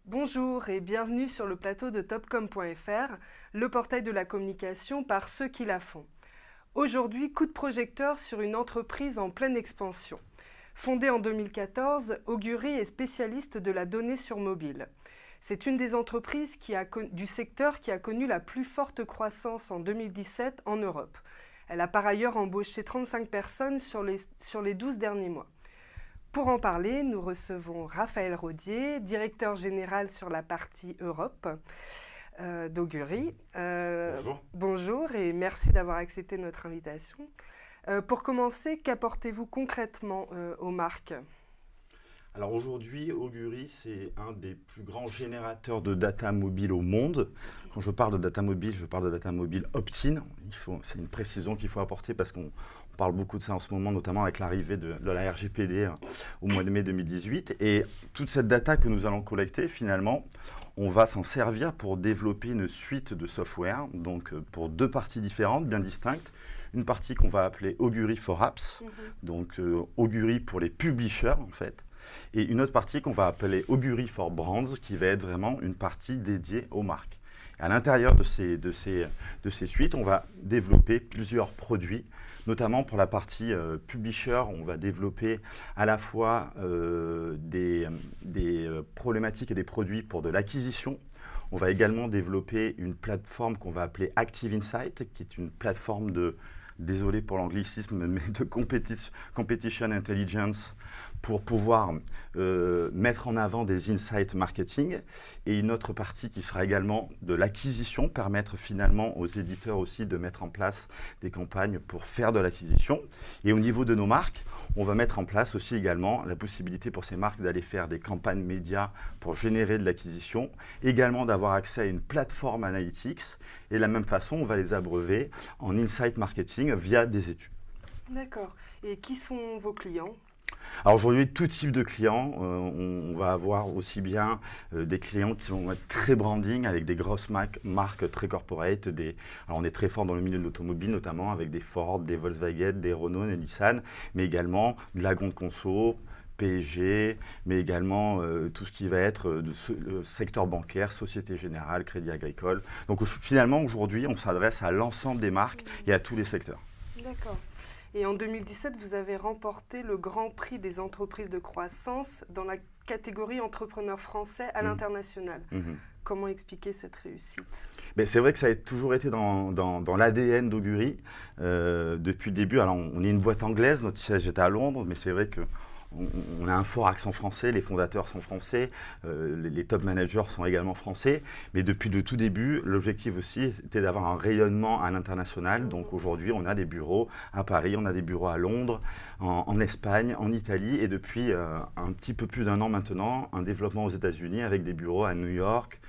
Bonjour et bienvenue sur le plateau de Topcom.fr, le portail de la communication par ceux qui la font. Aujourd'hui, coup de projecteur sur une entreprise en pleine expansion. Fondée en 2014, Augury est spécialiste de la donnée sur mobile. C'est une des entreprises du secteur qui a connu la plus forte croissance en 2017 en Europe. Elle a par ailleurs embauché 35 personnes sur les 12 derniers mois. Pour en parler, nous recevons Raphaël Rodier, directeur général sur la partie Europe d'Augury. Bonjour. Bonjour et merci d'avoir accepté notre invitation. Pour commencer, qu'apportez-vous concrètement aux marques ? Alors aujourd'hui, Augury, c'est un des plus grands générateurs de data mobile au monde. Quand je parle de data mobile, je parle de data mobile opt-in. C'est une précision qu'il faut apporter parce qu'on parle beaucoup de ça en ce moment, notamment avec l'arrivée de la RGPD au mois de mai 2018. Et toute cette data que nous allons collecter, finalement, on va s'en servir pour développer une suite de software, donc pour deux parties différentes, bien distinctes. Une partie qu'on va appeler Augury for Apps, donc Augury pour les publishers en fait. Et une autre partie qu'on va appeler Augury for Brands, qui va être vraiment une partie dédiée aux marques. Et à l'intérieur de ces suites, on va développer plusieurs produits, notamment pour la partie publisher, on va développer à la fois des problématiques et des produits pour de l'acquisition. On va également développer une plateforme qu'on va appeler Active Insight, qui est une plateforme désolé pour l'anglicisme, mais de competition intelligence pour pouvoir mettre en avant des insights marketing, et une autre partie qui sera également de l'acquisition, permettre finalement aux éditeurs aussi de mettre en place des campagnes pour faire de l'acquisition. Et au niveau de nos marques, on va mettre en place aussi également la possibilité pour ces marques d'aller faire des campagnes médias pour générer de l'acquisition, également d'avoir accès à une plateforme analytics, et de la même façon, on va les abreuver en insight marketing via des études. D'accord. Et qui sont vos clients ? Alors aujourd'hui, tout type de clients, on va avoir aussi bien des clients qui vont être très branding avec des grosses marques très corporate. Alors on est très fort dans le milieu de l'automobile, notamment avec des Ford, des Volkswagen, des Renault, des Nissan, mais également de la grande conso, PSG, mais également tout ce qui va être le secteur bancaire, Société Générale, Crédit Agricole. Donc finalement, aujourd'hui, on s'adresse à l'ensemble des marques et à tous les secteurs. D'accord. Et en 2017, vous avez remporté le Grand Prix des entreprises de croissance dans la catégorie entrepreneurs français à l'international. Comment expliquer cette réussite ? C'est vrai que ça a toujours été dans l'ADN d'Augury depuis le début. Alors, on est une boîte anglaise, notre siège est à Londres, mais c'est vrai que on a un fort accent français, les fondateurs sont français, les top managers sont également français, mais depuis le tout début, l'objectif aussi était d'avoir un rayonnement à l'international. Donc aujourd'hui, on a des bureaux à Paris, on a des bureaux à Londres, en Espagne, en Italie, et depuis un petit peu plus d'un an maintenant, un développement aux États-Unis avec des bureaux à New York,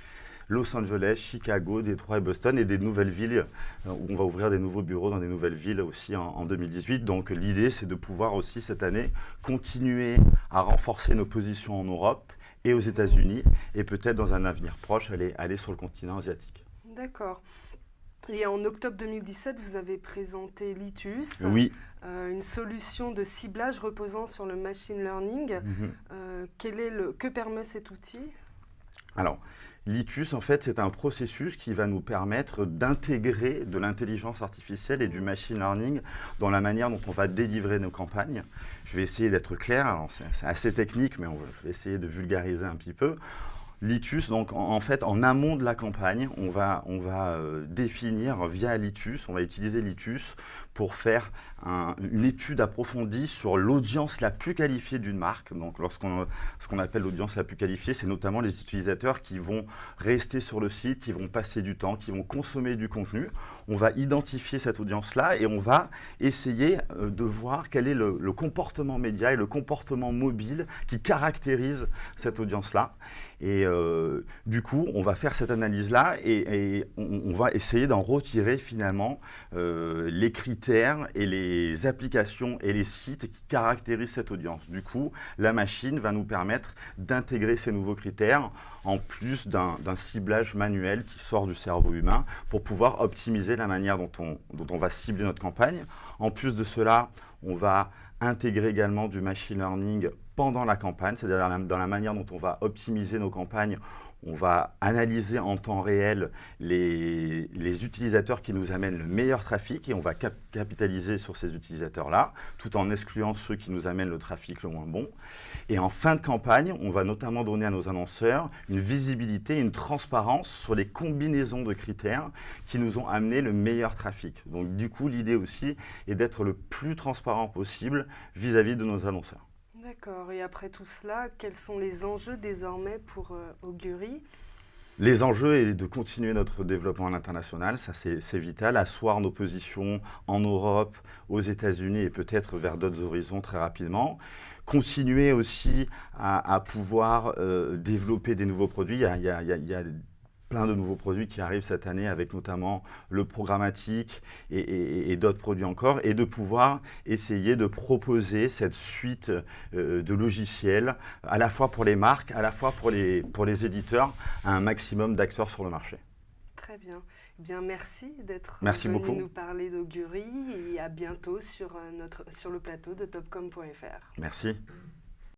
Los Angeles, Chicago, Détroit et Boston, et des nouvelles villes où on va ouvrir des nouveaux bureaux dans des nouvelles villes aussi en 2018. Donc l'idée, c'est de pouvoir aussi cette année continuer à renforcer nos positions en Europe et aux États-Unis, et peut-être dans un avenir proche aller sur le continent asiatique. D'accord. Et en octobre 2017, vous avez présenté Litus, Oui. Une solution de ciblage reposant sur le machine learning. Que permet cet outil ? Alors, Litus, en fait, c'est un processus qui va nous permettre d'intégrer de l'intelligence artificielle et du machine learning dans la manière dont on va délivrer nos campagnes. Je vais essayer d'être clair, alors c'est assez technique, mais je vais essayer de vulgariser un petit peu. Litus, donc en fait, en amont de la campagne, on va définir via Litus, on va utiliser Litus pour faire une étude approfondie sur l'audience la plus qualifiée d'une marque. Donc, ce qu'on appelle l'audience la plus qualifiée, c'est notamment les utilisateurs qui vont rester sur le site, qui vont passer du temps, qui vont consommer du contenu. On va identifier cette audience-là et on va essayer de voir quel est le comportement média et le comportement mobile qui caractérise cette audience-là. Et du coup, on va faire cette analyse-là et on va essayer d'en retirer finalement les critères et les applications et les sites qui caractérisent cette audience. Du coup, la machine va nous permettre d'intégrer ces nouveaux critères en plus d'un ciblage manuel qui sort du cerveau humain pour pouvoir optimiser la manière dont on va cibler notre campagne. En plus de cela, on va intégrer également du machine learning pendant la campagne, c'est-à-dire dans la manière dont on va optimiser nos campagnes. On va analyser en temps réel les utilisateurs qui nous amènent le meilleur trafic et on va capitaliser sur ces utilisateurs-là, tout en excluant ceux qui nous amènent le trafic le moins bon. Et en fin de campagne, on va notamment donner à nos annonceurs une visibilité, une transparence sur les combinaisons de critères qui nous ont amené le meilleur trafic. Donc du coup, l'idée aussi est d'être le plus transparent possible vis-à-vis de nos annonceurs. D'accord. Et après tout cela, quels sont les enjeux désormais pour Augury ? Les enjeux est de continuer notre développement à l'international, ça c'est vital, asseoir nos positions en Europe, aux États-Unis et peut-être vers d'autres horizons très rapidement. Continuer aussi à pouvoir développer des nouveaux produits. Il y a plein de nouveaux produits qui arrivent cette année avec notamment le programmatique et d'autres produits encore, et de pouvoir essayer de proposer cette suite de logiciels à la fois pour les marques, à la fois pour les éditeurs, à un maximum d'acteurs sur le marché. Très bien. Eh bien, merci d'être venu nous parler d'Augury et à bientôt sur le plateau de topcom.fr. Merci.